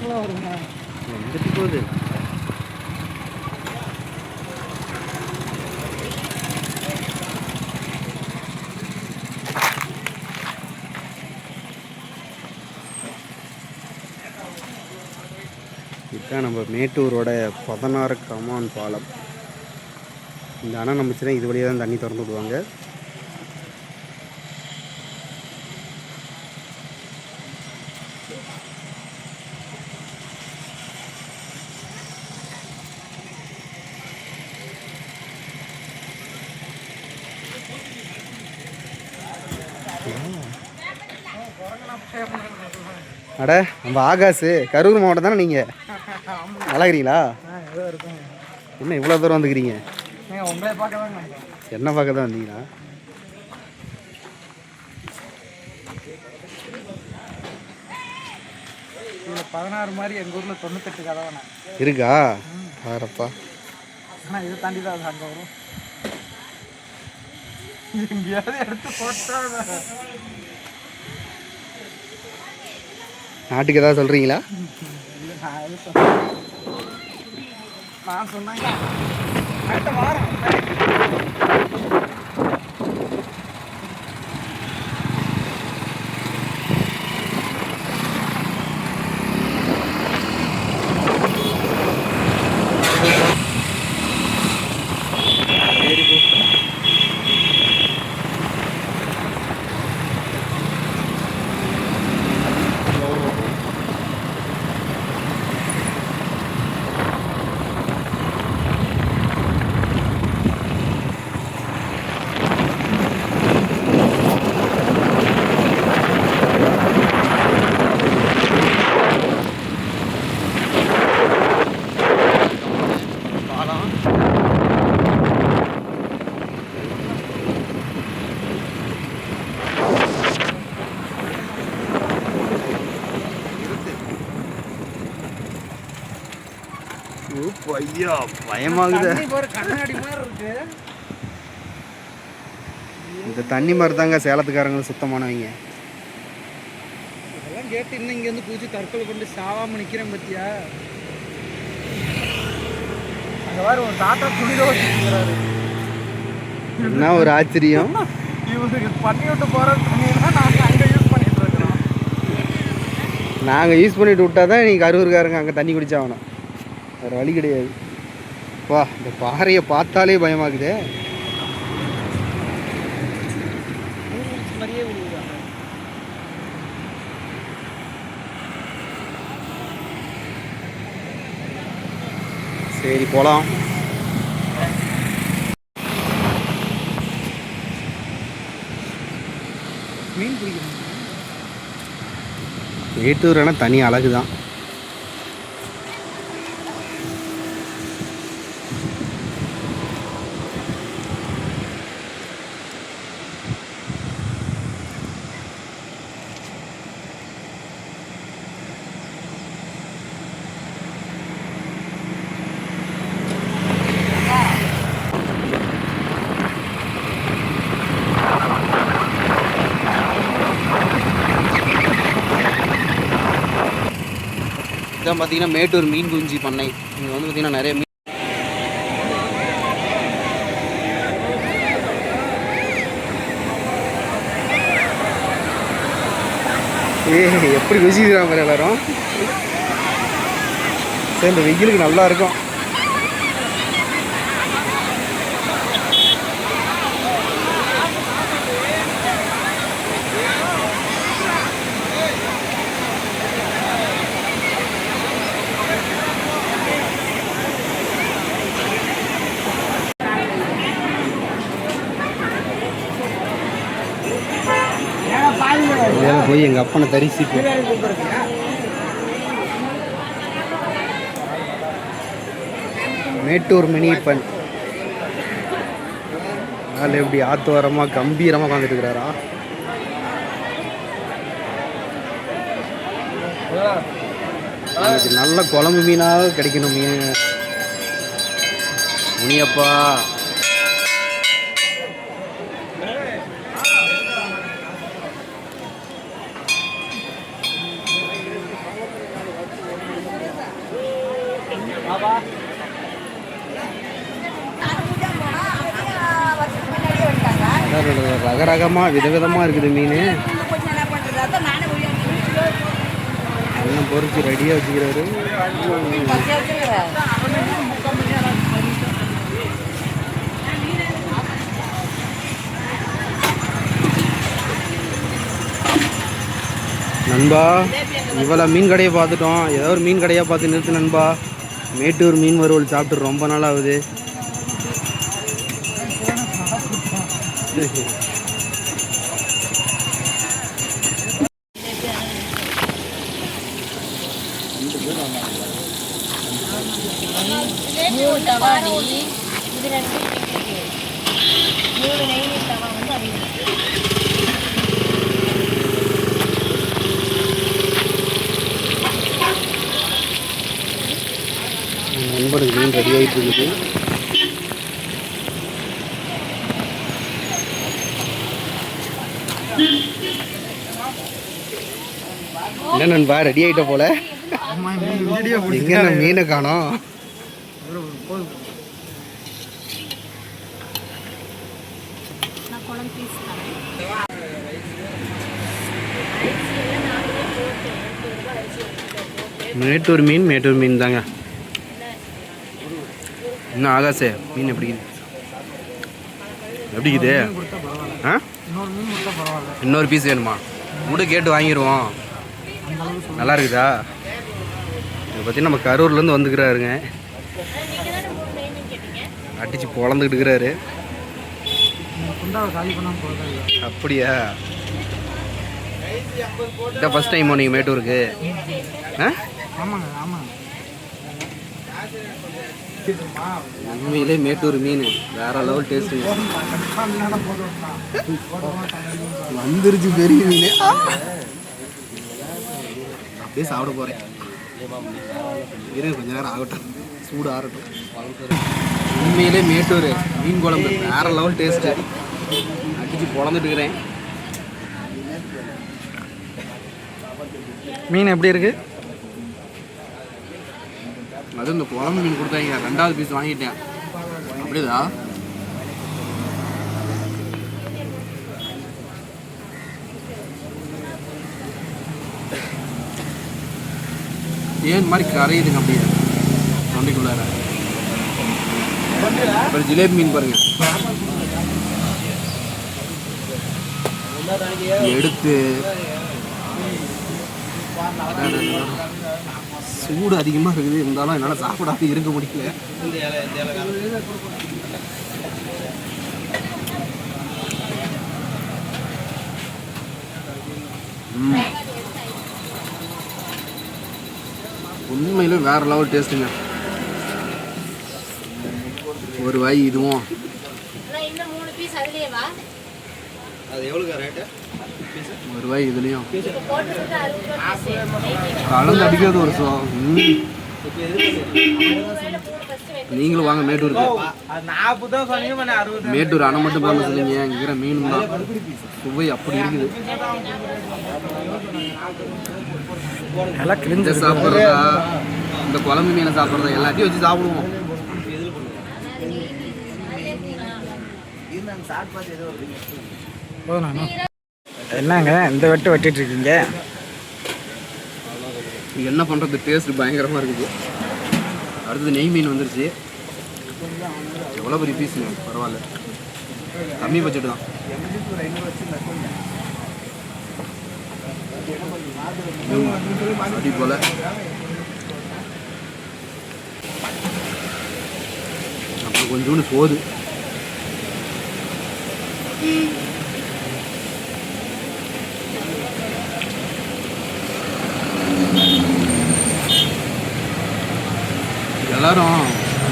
வந்துட்டு போகுது. இதுதான் நம்ம மேட்டூரோட 16 கமான் பாலம். இந்த அணை நம்பிச்சுன்னா இது வழியாக தான் தண்ணி திறந்து விடுவாங்க. அட நம்ம ஆகாஷ் கரூர் மாவட்டம் தானே நீங்கள்? நல்லாக்கிறீங்களா? என்ன இவ்வளோ தூரம் வந்துக்கிறீங்க? என்ன பார்க்க தான் வந்தீங்களா? இதில் 16 மாதிரி எங்கள் ஊரில் 98 கதை இருக்கா? வேறப்பா. ஆனால் இதை தாண்டி தான் அது அங்கே வரும். எங்கேயாவது எடுத்து போட்டா நாட்டுக்கு ஏதாவது சொல்கிறீங்களா? இல்லை, நான் எது சொல்கிறேன். நான் சொன்னாங்க அடுத்த வாரம் ஐயா பயமாகுது. கண்ணாடி மாதிரி இருக்கு. இந்த தண்ணி மாதிரி தாங்க சேலத்துக்காரங்க சுத்தமானவங்க. இதெல்லாம் கேட்டு இன்னும் இங்கே வந்து பூச்சி தற்கொலை கொண்டு சாவாமல் நிற்கிறேன் பத்தியா? அங்கே வேறு ஒரு தாத்தா துணிதோ வச்சுக்கிறாரு. என்ன ஒரு ஆச்சரியம். இவருக்கு பண்ணி விட்டு போகிற தண்ணின்னா நாங்கள் அங்கே யூஸ் பண்ணிட்டு இருக்கிறோம். நாங்கள் யூஸ் பண்ணிட்டு விட்டா தான் நீங்கள் கரூருக்காரங்க அங்கே தண்ணி குடிச்சாகணும். வேறு வழி கிடையாது. வா, இந்த பாறையை பார்த்தாலே பயமாகுதே. சரி போகலாம். மீன் பிடிக்கணும். மேட்டூர்னா தனி அழகு தான். இதான் பார்த்தீங்கன்னா மேட்டூர் மீன் குஞ்சு பண்ணை. இங்கே வந்து பார்த்தீங்கன்னா நிறைய மீன். எப்படி ருசிக்கிறாங்க எல்லாரும். சரி, இந்த வெயிலுக்கு நல்லா இருக்கும். போய் எங்கள் அப்பனை தரிசிப்பு. மேட்டூர் மினி பன் அதில் எப்படி ஆத்துவாரமாக கம்பீரமாக உட்காந்துட்டு இருக்கிறாரா. நல்ல குழம்பு மீனாக கிடைக்கணும். மீன் முனியப்பா. ரகரகமாக விதவிதமாக இருக்குது மீன். எல்லாம் பொறிச்சு ரெடியாக வச்சுக்கிறாரு. நண்பா, இவ்வளோ மீன் கடையை பார்த்துட்டோம். ஏதோ ஒரு மீன் கடையாக பார்த்து நிறுத்து நண்பா. மேட்டூர் மீன் வறுவல் சாப்பிட்டு ரொம்ப நாள் ஆகுது. நண்பருக்கு மீன் ரெடி ஆகிட்டு இருக்குது. என்ன நண்பா, ரெடி ஆகிட்ட போல. எங்க மீனை காணோம். மேட்டூர் மீன் தாங்க. இன்னும் ஆகாசே மீன் எப்படிக்குது? ஆ, இன்னொரு பீஸ் வேணுமா? கூட கேட்டு வாங்கிடுவோம். நல்லா இருக்குதா? இதை பற்றி நம்ம கரூர்லேருந்து வந்துக்கிறாருங்க. அடித்து பொழந்துக்கிட்டு இருக்கிறாரு. அப்படியா? இதான் ஃபஸ்ட் டைம் நீங்கள் மேட்டூருக்கு? ஆ, உண்மையிலே மேட்டூர் மீன் வேற லெவல் டேஸ்ட்டுங்க. வந்துருச்சு பெரிய மீன். அப்படியே சாப்பிட போகிறேன். கொஞ்ச நேரம் ஆகட்டும், சூடு ஆகட்டும். உண்மையிலே மேட்டூர் மீன் குழம்பு வேற லெவல் டேஸ்ட்டு. அடிச்சு பொழந்துட்டு இருக்கிறேன். மீன் எப்படி இருக்கு? அது இந்த குழம்பு மீன் கொடுத்தாங்க. 2வது பீஸ் வாங்கிட்டேன். அப்படியேதா? ஏன் மாதிரி கரையுதுங்க அப்படியே தொண்டைக்குள்ளார. அப்புறம் ஜிலேபி மீன் பாருங்க. எடுத்து சூடு அதிகமாக இருக்குது. இருந்தாலும் என்னால் சாப்பிடாம இருக்க முடியல. உண்மையிலும் வேற லெவல் டேஸ்ட்டுங்க. ஒரு வாய் இதுவும். ஒரு வாய் இதுலையும் கலந்து அடிக்கிறது ஒரு சோ. நீங்களும் வாங்க மேட்டூருக்கு. மேட்டூர் அணை மட்டும் பார்க்க சொல்லுங்க. இங்கிற மீன் தான் சுவை அப்படி இருக்குது. எல்லாம் கிழிஞ்ச சாப்பிட்றதா, இந்த குழம்பு மீனை சாப்பிட்றதா, எல்லாத்தையும் வச்சு சாப்பிடுவோம். என்னங்க இந்த வெட்டிட்டு இருக்கீங்க? என்ன பண்ணுறது, டேஸ்ட் பயங்கரமாக இருக்குது. அடுத்தது நெய் மீன் வந்துருச்சு. எவ்வளோ பெரிய பீஸுங்க, பரவாயில்ல. கம்மி பட்ஜெட்டு தான். அடி போல அப்புறம் கொஞ்சோண்டு போகுது. எல்லாரும்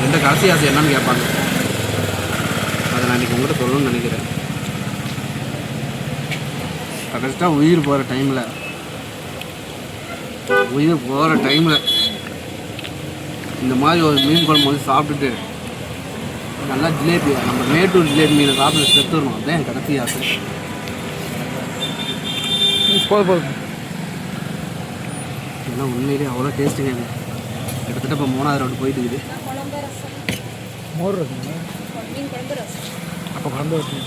எந்த கடைசி ஆசை என்னன்னு கேட்பாங்க. அதை நான் இன்றைக்கி உங்கள்கிட்ட சொல்லணும்னு நினைக்கிறேன். கரெக்டாக உயிர் போகிற டைமில் இந்த மாதிரி ஒரு மீன் குழம்பு வந்து சாப்பிட்டுட்டு நல்லா ஜிலேபி, நம்ம மேட்டூர் ஜிலேபி மீனை சாப்பிட்டு செத்துடணும். அதுதான் என் கடைசி ஆசை. போதும் ஏன்னா உண்மையிலே அவ்வளோ டேஸ்ட்டுங்க. கிட்டத்தட்ட இப்போ 3வது ரவுண்டு போயிட்டு இருக்குது. மோர் இருக்குங்க. அப்போ குழம்பு வச்சு